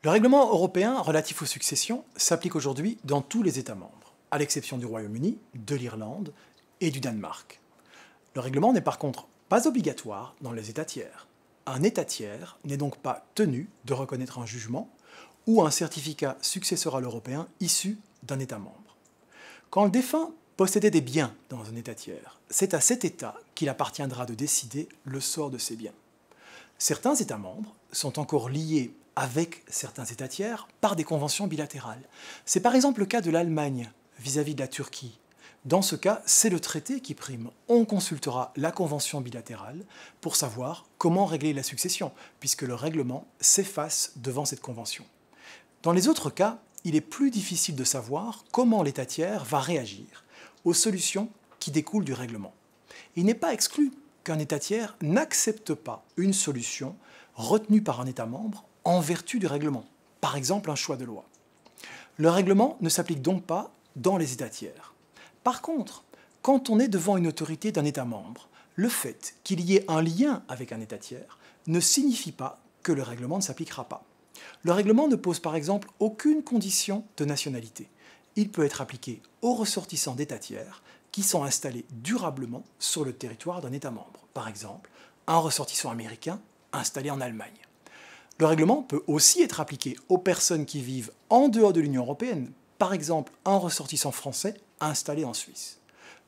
Le règlement européen relatif aux successions s'applique aujourd'hui dans tous les États membres, à l'exception du Royaume-Uni, de l'Irlande et du Danemark. Le règlement n'est par contre pas obligatoire dans les États tiers. Un État tiers n'est donc pas tenu de reconnaître un jugement ou un certificat successoral européen issu d'un État membre. Quand le défunt possédait des biens dans un État tiers, c'est à cet État qu'il appartiendra de décider le sort de ces biens. Certains États membres sont encore liés avec certains États tiers par des conventions bilatérales. C'est par exemple le cas de l'Allemagne vis-à-vis de la Turquie. Dans ce cas, c'est le traité qui prime. On consultera la convention bilatérale pour savoir comment régler la succession, puisque le règlement s'efface devant cette convention. Dans les autres cas, il est plus difficile de savoir comment l'État tiers va réagir aux solutions qui découlent du règlement. Il n'est pas exclu qu'un État tiers n'accepte pas une solution retenue par un État membre en vertu du règlement, par exemple un choix de loi. Le règlement ne s'applique donc pas dans les États tiers. Par contre, quand on est devant une autorité d'un État membre, le fait qu'il y ait un lien avec un État tiers ne signifie pas que le règlement ne s'appliquera pas. Le règlement ne pose par exemple aucune condition de nationalité. Il peut être appliqué aux ressortissants d'États tiers qui sont installés durablement sur le territoire d'un État membre. Par exemple, un ressortissant américain installé en Allemagne. Le règlement peut aussi être appliqué aux personnes qui vivent en dehors de l'Union européenne, par exemple un ressortissant français installé en Suisse.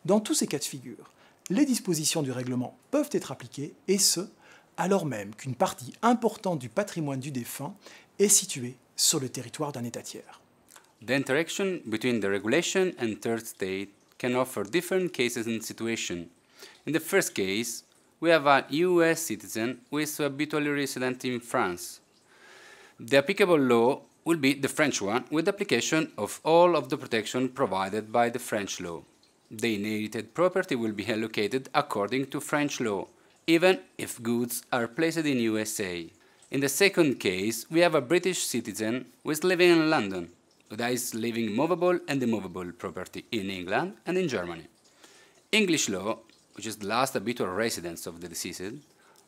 Dans tous ces cas de figure, les dispositions du règlement peuvent être appliquées, et ce, alors même qu'une partie importante du patrimoine du défunt est située sur le territoire d'un État tiers. The interaction between the regulation and third state can offer different cases and situations. In the first case, we have a US citizen who is habitually resident in France. The applicable law will be the French one, with application of all of the protection provided by the French law. The inherited property will be allocated according to French law, even if goods are placed in USA. In the second case, we have a British citizen who is living in London, who is leaving movable and immovable property in England and in Germany. English law, which is the last habitual residence of the deceased,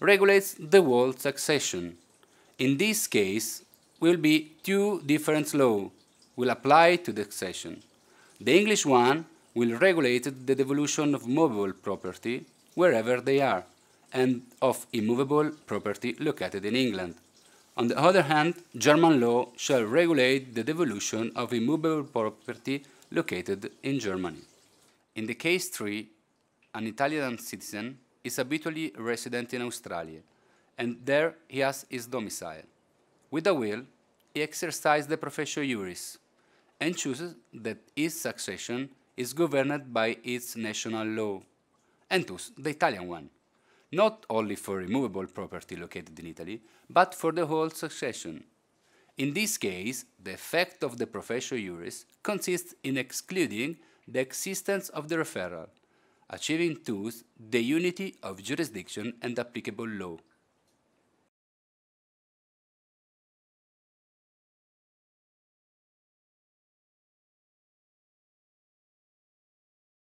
regulates the whole succession. In this case, will be two different laws will apply to the succession. The English one will regulate the devolution of movable property wherever they are, and of immovable property located in England. On the other hand, German law shall regulate the devolution of immovable property located in Germany. In the case 3, an Italian citizen is habitually resident in Australia, and there he has his domicile. With a will, he exercises the professio juris, and chooses that his succession is governed by its national law, and thus the Italian one, not only for immovable property located in Italy, but for the whole succession. In this case, the effect of the professio juris consists in excluding the existence of the referral, achieving thus the unity of jurisdiction and applicable law.